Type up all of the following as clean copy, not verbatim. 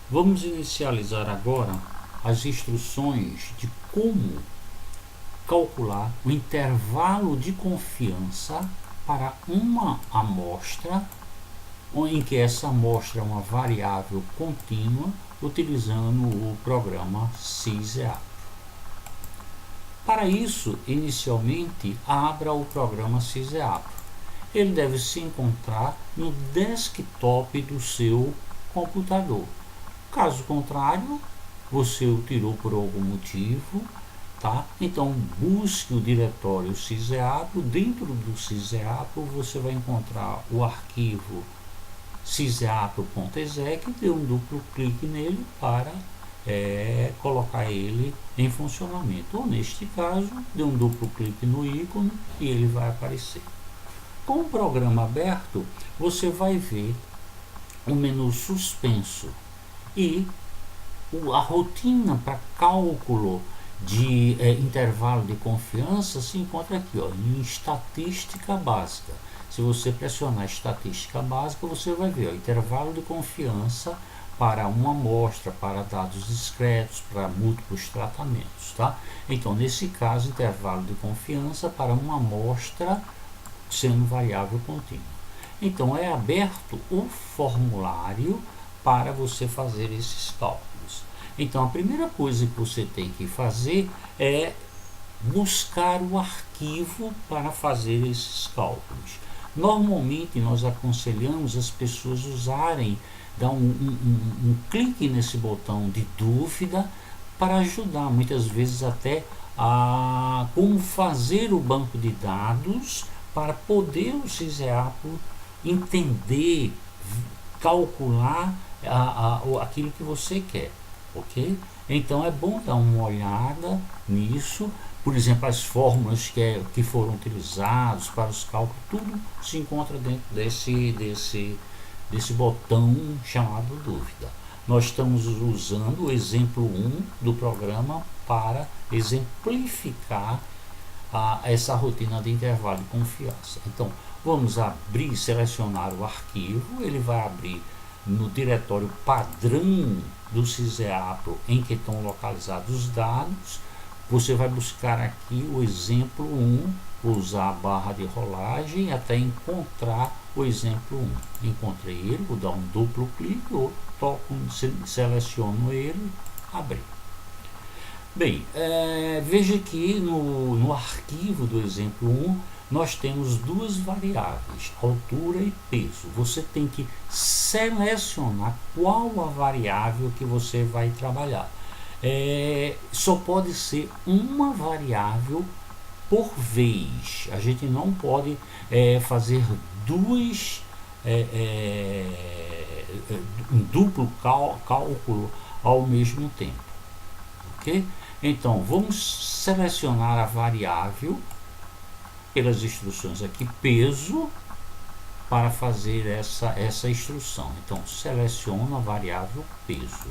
Vamos inicializar agora as instruções de como calcular o intervalo de confiança para uma amostra, em que essa amostra é uma variável contínua, utilizando o programa SysEap. Para isso, inicialmente, abra o programa SysEap. Ele deve se encontrar no desktop do seu computador. Caso contrário, você o tirou por algum motivo, tá? Então busque o diretório SysEap. Dentro do SysEap você vai encontrar o arquivo syseap.exec. Dê um duplo clique nele para colocar ele em funcionamento, ou neste caso, dê um duplo clique no ícone e ele vai aparecer. Com o programa aberto, você vai ver o menu suspenso e a rotina para cálculo de intervalo de confiança se encontra aqui, ó, em estatística básica. Se você pressionar estatística básica, você vai ver, ó, intervalo de confiança para uma amostra, para dados discretos, para múltiplos tratamentos, tá? Então, nesse caso, intervalo de confiança para uma amostra sendo variável contínua. Então, é aberto o formulário para você fazer esses cálculos. Então, a primeira coisa que você tem que fazer é buscar o arquivo para fazer esses cálculos. Normalmente, nós aconselhamos as pessoas usarem, dar um clique nesse botão de dúvida para ajudar, muitas vezes até a como fazer o banco de dados para poder o SysEap entender, calcular aquilo que você quer, ok? Então é bom dar uma olhada nisso. Por exemplo, as fórmulas que foram utilizadas para os cálculos, tudo se encontra dentro desse botão chamado dúvida. Nós estamos usando o exemplo 1 do programa para exemplificar essa rotina de intervalo de confiança. Então, vamos abrir, selecionar o arquivo. Ele vai abrir no diretório padrão do SysEap em que estão localizados os dados. Você vai buscar aqui o exemplo 1, usar a barra de rolagem até encontrar o exemplo 1. Encontrei ele, vou dar um duplo clique, ou toco, seleciono ele, abrir. Bem, veja que no arquivo do exemplo 1 nós temos duas variáveis, altura e peso. Você tem que selecionar qual a variável que você vai trabalhar. Só pode ser uma variável por vez. A gente não pode fazer um duplo cálculo ao mesmo tempo, ok? Então, vamos selecionar a variável pelas instruções aqui, peso, para fazer essa instrução. Então, seleciono a variável peso.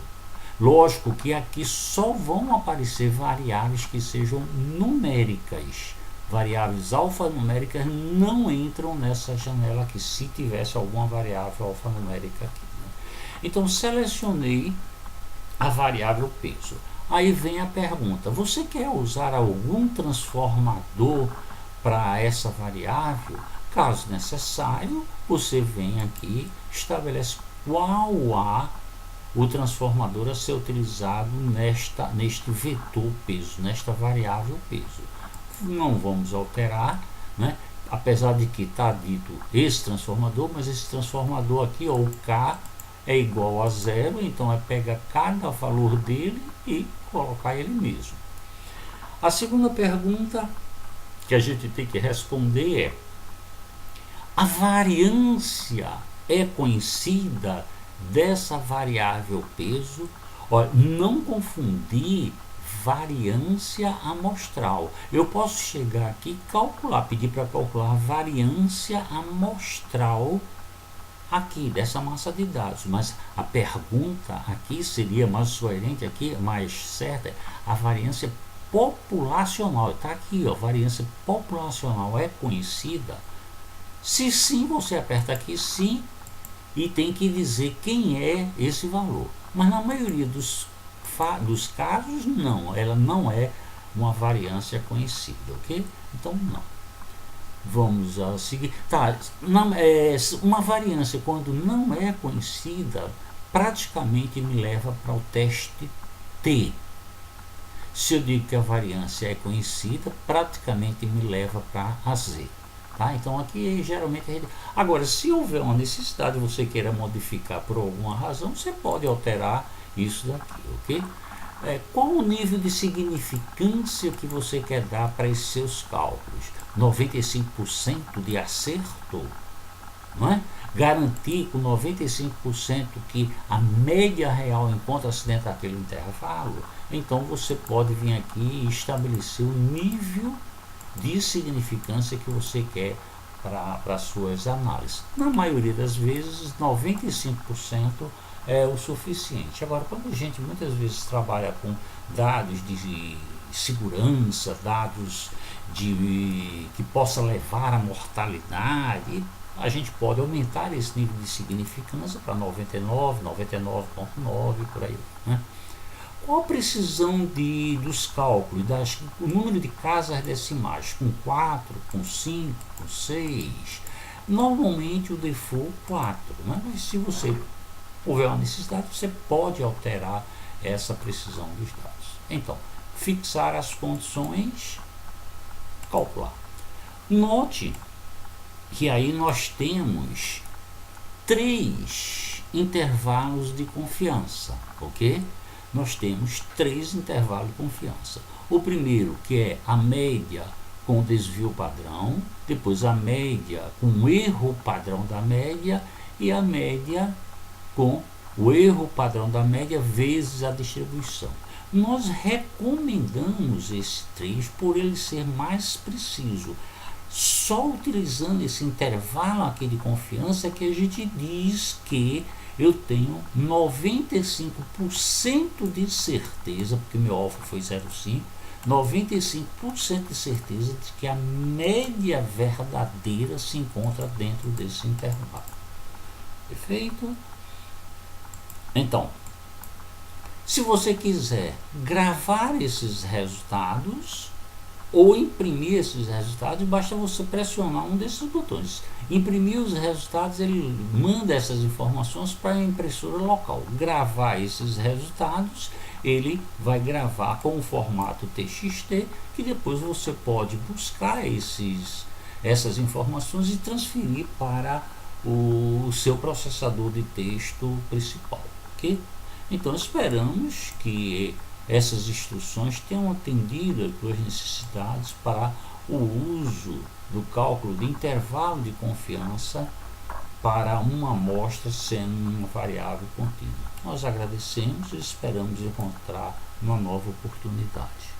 Lógico que aqui só vão aparecer variáveis que sejam numéricas. Variáveis alfanuméricas não entram nessa janela aqui, se tivesse alguma variável alfanumérica aqui, né? Então, selecionei a variável peso. Aí vem a pergunta: você quer usar algum transformador para essa variável? Caso necessário, você vem aqui, estabelece qual o transformador a ser utilizado neste vetor peso, nesta variável peso. Não vamos alterar, né? Apesar de que está dito esse transformador, mas esse transformador aqui, ó, o K é igual a 0, então é pegar cada valor dele e colocar ele mesmo. A segunda pergunta que a gente tem que responder é: a variância é conhecida dessa variável peso? Olha, não confundir variância amostral. Eu posso chegar aqui e calcular, pedir para calcular a variância amostral aqui dessa massa de dados, mas a pergunta aqui seria mais coerente, aqui mais certa, a variância populacional. Está aqui, ó, variância populacional é conhecida? Se sim, você aperta aqui sim, e tem que dizer quem é esse valor. Mas na maioria dos casos, não, ela não é uma variância conhecida, ok? Então, não. Vamos a seguir. Tá, uma variância, quando não é conhecida, praticamente me leva para o teste T. Se eu digo que a variância é conhecida, praticamente me leva para a Z. Tá? Então aqui geralmente agora, se houver uma necessidade, você queira modificar por alguma razão, você pode alterar isso daqui, ok? Qual o nível de significância que você quer dar para esses seus cálculos? 95% de acerto? Não é? Garantir com 95% que a média real encontra-se dentro daquele intervalo? Então você pode vir aqui e estabelecer o nível de significância que você quer para as suas análises. Na maioria das vezes, 95% é o suficiente. Agora, quando a gente muitas vezes trabalha com dados de segurança, dados que possa levar à mortalidade, a gente pode aumentar esse nível de significância para 99, 99,9, por aí, né? Qual a precisão dos cálculos, o número de casas decimais? Com 4, com 5, com 6? Normalmente o default 4, né? Mas se você houver uma necessidade, você pode alterar essa precisão dos dados. Então, fixar as condições, calcular. Note que aí nós temos 3 intervalos de confiança, ok? Nós temos 3 intervalos de confiança. O primeiro, que é a média com desvio padrão, depois a média com o erro padrão da média e a média com o erro padrão da média vezes a distribuição. Nós recomendamos esse 3 por ele ser mais preciso. Só utilizando esse intervalo aqui de confiança que a gente diz que eu tenho 95% de certeza, porque meu alfa foi 0,5, 95% de certeza de que a média verdadeira se encontra dentro desse intervalo. Perfeito? Então, se você quiser gravar esses resultados ou imprimir esses resultados, basta você pressionar um desses botões. Imprimir os resultados, ele manda essas informações para a impressora local. Gravar esses resultados, ele vai gravar com o formato TXT, que depois você pode buscar essas informações e transferir para o seu processador de texto principal, ok? Então esperamos que essas instruções tenham atendido às suas necessidades para o uso do cálculo de intervalo de confiança para uma amostra sendo uma variável contínua. Nós agradecemos e esperamos encontrar uma nova oportunidade.